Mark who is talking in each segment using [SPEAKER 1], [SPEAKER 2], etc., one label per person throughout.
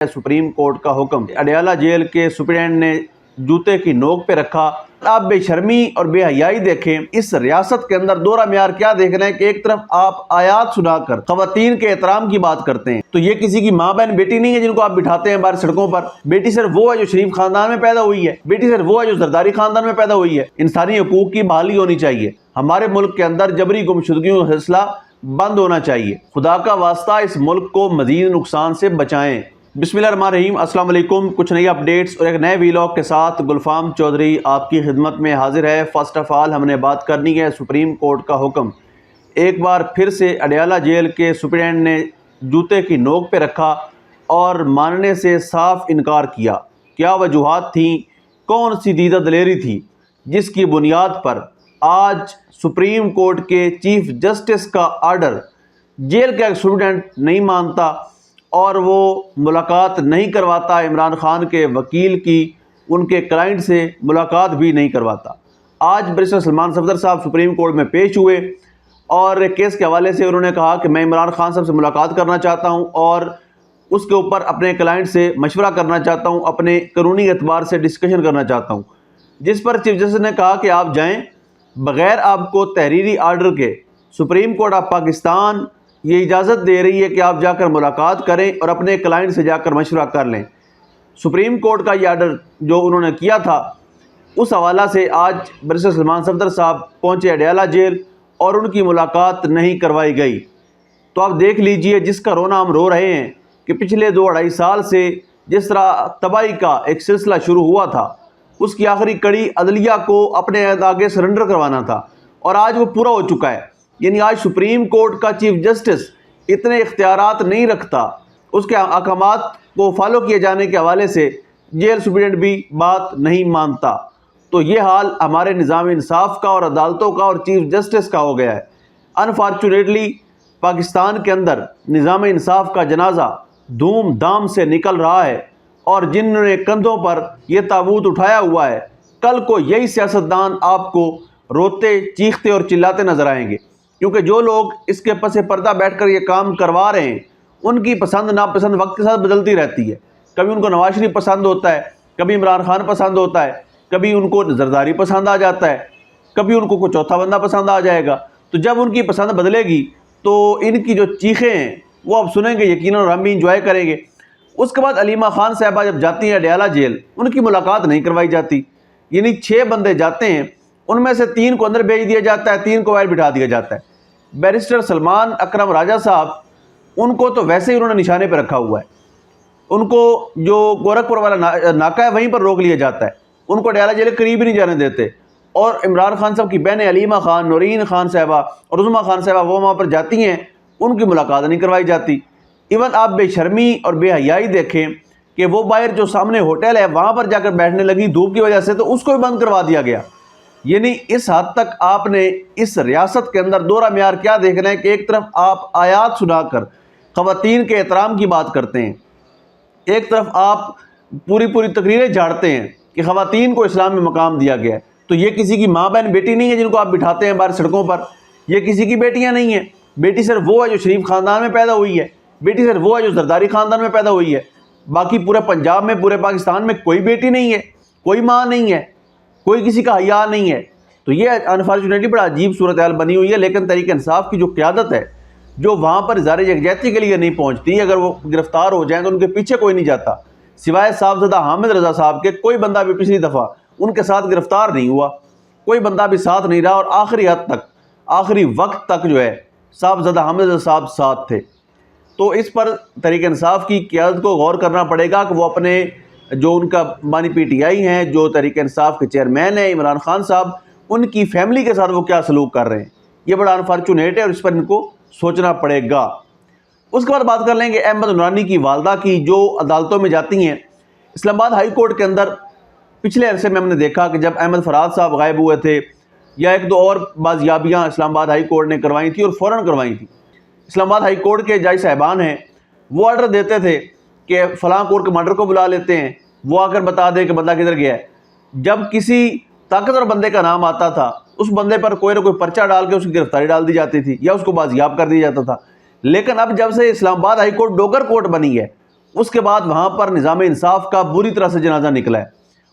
[SPEAKER 1] Supreme court का हुक्म। Adiala jail के सुप्रीडेंट ने जूते की नोक पे रखा। आप बेशर्मी और बेहयाई देखें, इस रियासत के अंदर दोहरा म्यार क्या देख रहे हैं कि एक तरफ आप आयात सुनाकर खवातीन के एहतराम की बात करते हैं, तो ये किसी की माँ बहन बेटी नहीं है जिनको आप बिठाते हैं बाहर सड़कों पर। बेटी सिर्फ वो है जो शरीफ खानदान में पैदा हुई है, बेटी सिर्फ वो है जो जरदारी खानदान में पैदा हुई है। इंसानी हकूक की बहाली होनी चाहिए। हमारे मुल्क के अंदर जबरी गुमशुदगियों का सिलसिला बंद होना चाहिए। खुदा का वास्ता इस मुल्क को मजीद नुकसान से बचाएं। बिस्मिल्लाहिर्रहमानिर्रहीम, अस्सलाम वालेकुम। कुछ नई अपडेट्स और एक नए वीलॉग के साथ गुलफाम चौधरी आपकी खिदमत में हाजिर है। फर्स्ट ऑफ ऑल हमने बात करनी है सुप्रीम कोर्ट का हुक्म। एक बार फिर से अडयाला जेल के सुप्रीडेंट ने जूते की नोक पे रखा और मानने से साफ इनकार किया। क्या वजूहात थी, कौन सी दीदा दलेरी थी जिसकी बुनियाद पर आज सुप्रीम कोर्ट के चीफ जस्टिस का आर्डर जेल का एक स्टूडेंट नहीं मानता और वो मुलाकात नहीं करवाता, इमरान खान के वकील की उनके क्लाइंट से मुलाकात भी नहीं करवाता। आज बैरिस्टर सलमान सफदर साहब सुप्रीम कोर्ट में पेश हुए और केस के हवाले से उन्होंने कहा कि मैं इमरान खान साहब से मुलाकात करना चाहता हूं और उसके ऊपर अपने क्लाइंट से मशवरा करना चाहता हूं, अपने कानूनी एतबार से डिस्कशन करना चाहता हूं। जिस पर चीफ जस्टिस ने कहा कि आप जाएँ, बग़ैर आपको तहरीरी आर्डर के सुप्रीम कोर्ट ऑफ पाकिस्तान ये इजाज़त दे रही है कि आप जाकर मुलाकात करें और अपने क्लाइंट से जाकर मशवरा कर लें। सुप्रीम कोर्ट का ये आर्डर जो उन्होंने किया था, उस हवाला से आज बैरिस्टर सलमान सफदर साहब पहुँचे अडयाला जेल और उनकी मुलाकात नहीं करवाई गई। तो आप देख लीजिए, जिसका रोना हम रो रहे हैं कि पिछले 2-2.5 साल से जिस तरह तबाही का एक सिलसिला शुरू हुआ था, उसकी आखिरी कड़ी अदलिया को अपने आगे सरेंडर करवाना था और आज वो पूरा हो चुका है। यानी आज सुप्रीम कोर्ट का चीफ जस्टिस इतने इख्तियारात नहीं रखता, उसके अहकामात को फॉलो किए जाने के हवाले से जेल सुप्रीडेंट भी बात नहीं मानता। तो ये हाल हमारे निज़ाम इंसाफ का और अदालतों का और चीफ जस्टिस का हो गया है। अनफॉर्चुनेटली पाकिस्तान के अंदर निज़ाम इंसाफ का जनाजा धूमधाम से निकल रहा है और जिन्होंने कंधों पर यह ताबूत उठाया हुआ है, कल को यही सियासतदान आपको रोते, चीखते और चिल्लाते नजर आएंगे। क्योंकि जो लोग इसके पसे पर्दा बैठकर ये काम करवा रहे हैं, उनकी पसंद नापसंद वक्त के साथ बदलती रहती है। कभी उनको नवाज शरीफ पसंद होता है, कभी इमरान खान पसंद होता है, कभी उनको जरदारी पसंद आ जाता है, कभी उनको कोई चौथा बंदा पसंद आ जाएगा। तो जब उनकी पसंद बदलेगी तो इनकी जो चीखें हैं वो अब सुनेंगे यकीनन, और हम भी इंजॉय करेंगे। उसके बाद अलीमा खान साहबा जब जाती हैं अडयाला जेल, उनकी मुलाकात नहीं करवाई जाती। यानी 6 बंदे जाते हैं, उनमें से 3 को अंदर भेज दिया जाता है, 3 को बाहर बिठा दिया जाता है। बैरिस्टर सलमान अकरम राजा साहब, उनको तो वैसे ही उन्होंने निशाने पर रखा हुआ है। उनको जो गोरखपुर वाला नाका है वहीं पर रोक लिया जाता है, उनको अडयाला जेल के करीब ही नहीं जाने देते। और इमरान खान साहब की बहनें अलीमा खान, नौरीन खान साहबा और उज़मा खान साहबा वो वहाँ पर जाती हैं, उनकी मुलाकात नहीं करवाई जाती। इवन आप बेशर्मी और बेहयाई देखें कि वो बाहर जो सामने होटल है वहाँ पर जाकर बैठने लगी धूप की वजह से, तो उसको भी बंद करवा दिया गया। यानी इस हद तक आपने इस रियासत के अंदर दोहरा म्यार क्या देख रहे हैं कि एक तरफ आप आयात सुनाकर खवातीन के एहतराम की बात करते हैं, एक तरफ आप पूरी तकरीरें झाड़ते हैं कि खवातीन को इस्लाम में मकाम दिया गया है। तो ये किसी की माँ बहन बेटी नहीं है जिनको आप बिठाते हैं बाहर सड़कों पर, ये किसी की बेटियाँ नहीं हैं। बेटी सिर्फ वो है जो शरीफ खानदान में पैदा हुई है, बेटी सिर्फ वो है जो जरदारी खानदान में पैदा हुई है। बाकी पूरे पंजाब में, पूरे पाकिस्तान में कोई बेटी नहीं है, कोई माँ नहीं है, कोई किसी का हया नहीं है। तो ये अनफॉर्चुनेटली बड़ा अजीब सूरत हाल बनी हुई है। लेकिन तहरीक इंसाफ की जो क़यादत है, जो वहाँ पर इज़हार यकजहती के लिए नहीं पहुँचती, अगर वो गिरफ्तार हो जाएँ तो उनके पीछे कोई नहीं जाता, सिवाय साहबजादा हामिद रज़ा साहब के। कोई बंदा भी पिछली दफ़ा उनके साथ गिरफ्तार नहीं हुआ, कोई बंदा भी साथ नहीं रहा और आखिरी हद तक, आखिरी वक्त तक जो है साहबजादा हामिद रज़ा साहब साथ थे। तो इस पर तहरीक इंसाफ की क़यादत को गौर करना पड़ेगा कि वो अपने जो उनका बानी PTI हैं, जो तहरीक इंसाफ के चेयरमैन हैं इमरान खान साहब, उनकी फैमिली के साथ वो क्या सलूक कर रहे हैं। ये बड़ा अनफॉर्चुनेट है और इस पर इनको सोचना पड़ेगा। उसके बाद बात कर लेंगे अहमद नूरानी की वालदा की, जो अदालतों में जाती हैं। इस्लामाबाद हाई कोर्ट के अंदर पिछले अरसे में हमने देखा कि जब अहमद फराज साहब गायब हुए थे, या 1-2 और बाजियाबियाँ इस्लामाबाद हाई कोर्ट ने करवाई थी और फ़ौरन करवाई थी। इस्लामाबाद हाई कोर्ट के जज साहिबान हैं, वो ऑर्डर देते थे कि फ़लाँ कोर्ट कमांडर को बुला लेते हैं, वो आकर बता दें कि बंदा किधर गया है। जब किसी ताकतवर बंदे का नाम आता था, उस बंदे पर कोई ना कोई पर्चा डाल के उसकी गिरफ्तारी डाल दी जाती थी या उसको बाजियाब कर दिया जाता था। लेकिन अब जब से Islamabad high court Dogar court बनी है, اس کے بعد وہاں پر نظام انصاف کا بری طرح سے جنازہ نکلا ہے.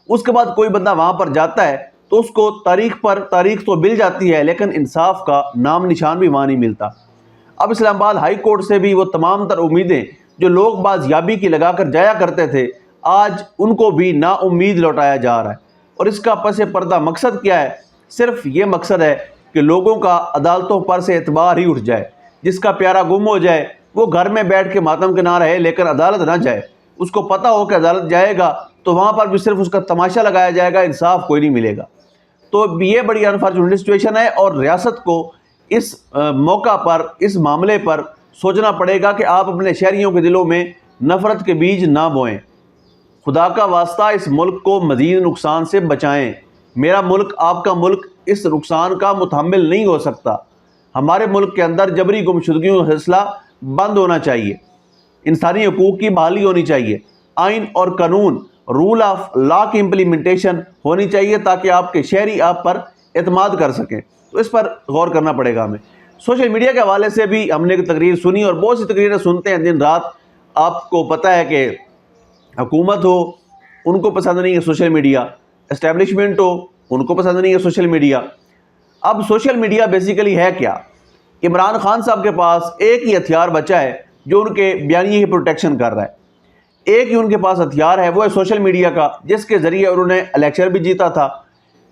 [SPEAKER 1] اس کے بعد کوئی بندہ وہاں پر جاتا ہے تو اس کو تاریخ تو مل جاتی ہے لیکن انصاف کا نام نشان بھی وہاں نہیں ملتا. اب اسلام آباد ہائی کورٹ سے بھی وہ تمام تر امیدیں جو لوگ بازیابی کی لگا کر جایا کرتے تھے آج ان کو بھی نا امید لوٹایا جا رہا ہے. اور اس کا پس پردہ مقصد کیا ہے؟ صرف یہ مقصد ہے کہ لوگوں کا عدالتوں پر سے اعتبار ہی اٹھ جائے. جس کا پیارا گم ہو جائے وہ گھر میں بیٹھ کے ماتم کے نہ رہے لیکن عدالت نہ جائے. اس کو پتہ ہو کہ عدالت جائے گا تو وہاں پر بھی صرف اس کا تماشا لگایا جائے گا, انصاف کوئی نہیں ملے گا. تو یہ بڑی انفارچونیٹ سچویشن ہے اور ریاست کو اس موقع پر, اس معاملے پر سوچنا پڑے گا کہ آپ اپنے شہریوں کے دلوں میں نفرت کے بیج نہ بوئیں. خدا کا واسطہ اس ملک کو مزید نقصان سے بچائیں. میرا ملک, آپ کا ملک اس نقصان کا متحمل نہیں ہو سکتا. ہمارے ملک کے اندر جبری گمشدگیوں کا سلسلہ بند ہونا چاہیے. انسانی حقوق کی بحالی ہونی چاہیے. آئین اور قانون, رول آف لا کی امپلیمنٹیشن ہونی چاہیے تاکہ آپ کے شہری آپ پر اعتماد کر سکیں. تو اس پر غور کرنا پڑے گا ہمیں. سوشل میڈیا کے حوالے سے بھی ہم نے ایک تقریر سنی اور بہت سی تقریریں سنتے ہیں دن رات. آپ کو پتہ ہے کہ حکومت ہو ان کو پسند نہیں ہے سوشل میڈیا, اسٹیبلشمنٹ ہو ان کو پسند نہیں ہے سوشل میڈیا. اب سوشل میڈیا بیسیکلی ہے کیا؟ عمران خان صاحب کے پاس ایک ہی ہتھیار بچا ہے جو ان کے بیانیے کی پروٹیکشن کر رہا ہے. ایک ہی ان کے پاس ہتھیار ہے, وہ ہے سوشل میڈیا کا, جس کے ذریعے انہوں نے الیکشن بھی جیتا تھا,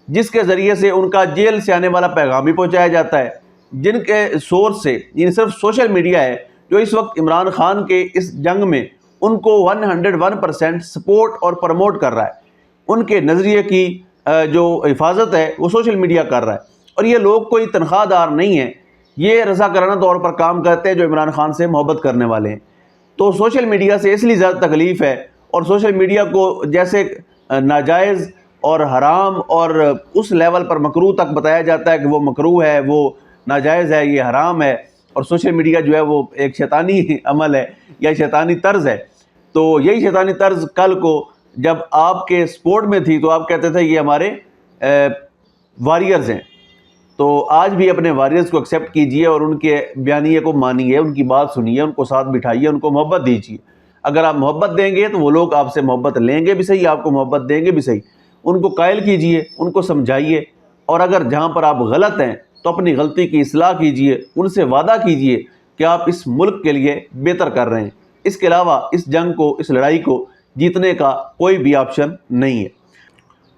[SPEAKER 1] جس کے ذریعے سے ان کا جیل سے آنے والا پیغام بھی پہنچایا جاتا ہے, جن کے سورس سے یہ صرف سوشل میڈیا ہے جو اس وقت عمران خان کے اس جنگ میں ان کو 101% سپورٹ اور پروموٹ کر رہا ہے. ان کے نظریے کی جو حفاظت ہے وہ سوشل میڈیا کر رہا ہے. اور یہ لوگ کوئی تنخواہ دار نہیں ہیں, یہ رضاکارانہ طور پر کام کرتے ہیں جو عمران خان سے محبت کرنے والے ہیں. تو سوشل میڈیا سے اس لیے زیادہ تکلیف ہے اور سوشل میڈیا کو جیسے ناجائز اور حرام اور اس لیول پر مکروہ تک بتایا جاتا ہے کہ وہ مکروہ ہے, وہ ناجائز ہے, یہ حرام ہے, اور سوشل میڈیا جو ہے وہ ایک شیطانی عمل ہے یا شیطانی طرز ہے. تو یہی شیطانی طرز کل کو جب آپ کے سپورٹ میں تھی تو آپ کہتے تھے یہ ہمارے واریئرز ہیں. تو آج بھی اپنے واریئرز کو ایکسیپٹ کیجئے اور ان کے بیانیے کو مانیے, ان کی بات سنیے, ان کو ساتھ بٹھائیے, ان کو محبت دیجیے. اگر آپ محبت دیں گے تو وہ لوگ آپ سے محبت لیں گے بھی صحیح, آپ کو محبت دیں گے بھی صحیح. ان کو قائل کیجئے, ان کو سمجھائیے, اور اگر جہاں پر آپ غلط ہیں تو اپنی غلطی کی اصلاح کیجئے, ان سے وعدہ کیجئے کہ آپ اس ملک کے لیے بہتر کر رہے ہیں. اس کے علاوہ اس جنگ کو, اس لڑائی کو جیتنے کا کوئی بھی آپشن نہیں ہے.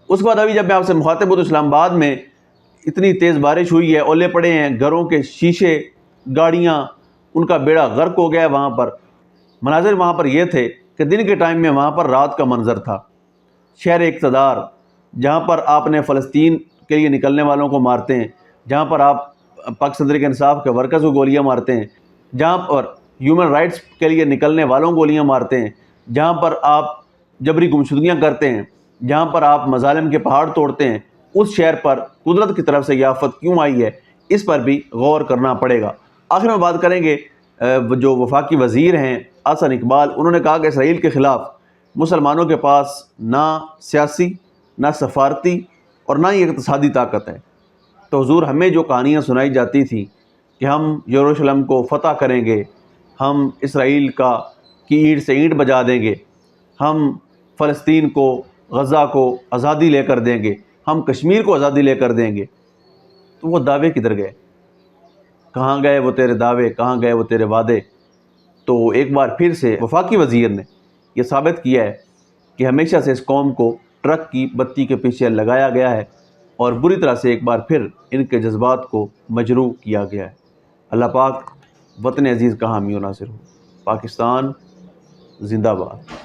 [SPEAKER 1] اس کے بعد ابھی جب میں آپ سے مخاطب ہوں تو اسلام آباد میں اتنی تیز بارش ہوئی ہے, اولے پڑے ہیں, گھروں کے شیشے, گاڑیاں, ان کا بیڑا غرق ہو گیا ہے. وہاں پر مناظر وہاں پر یہ تھے کہ دن کے ٹائم میں وہاں پر رات کا منظر تھا. شہر اقتدار جہاں پر آپ نے فلسطین کے لیے نکلنے والوں کو مارتے ہیں, جہاں پر آپ پاکستان تحریک انصاف کے ورکرز کو گولیاں مارتے ہیں, جہاں پر ہیومن رائٹس کے لیے نکلنے والوں کو گولیاں مارتے ہیں, جہاں پر آپ جبری گمشدگیاں کرتے ہیں, جہاں پر آپ مظالم کے پہاڑ توڑتے ہیں, اس شہر پر قدرت کی طرف سے یہ آفت کیوں آئی ہے, اس پر بھی غور کرنا پڑے گا. آخر میں بات کریں گے جو وفاقی وزیر ہیں احسن اقبال, انہوں نے کہا کہ اسرائیل کے خلاف مسلمانوں کے پاس نہ سیاسی, نہ سفارتی اور نہ ہی اقتصادی طاقت ہے. تو حضور ہمیں جو کہانیاں سنائی جاتی تھیں کہ ہم یروشلم کو فتح کریں گے, ہم اسرائیل کی اینٹ سے اینٹ بجا دیں گے, ہم فلسطین کو, غزہ کو آزادی لے کر دیں گے, ہم کشمیر کو آزادی لے کر دیں گے, تو وہ دعوے کدھر گئے؟ کہاں گئے وہ تیرے دعوے, کہاں گئے وہ تیرے وعدے؟ تو ایک بار پھر سے وفاقی وزیر نے یہ ثابت کیا ہے کہ ہمیشہ سے اس قوم کو ٹرک کی بتی کے پیچھے لگایا گیا ہے اور بری طرح سے ایک بار پھر ان کے جذبات کو مجروح کیا گیا ہے. اللہ پاک وطن عزیز کا حامی و ناصر ہو. پاکستان زندہ باد.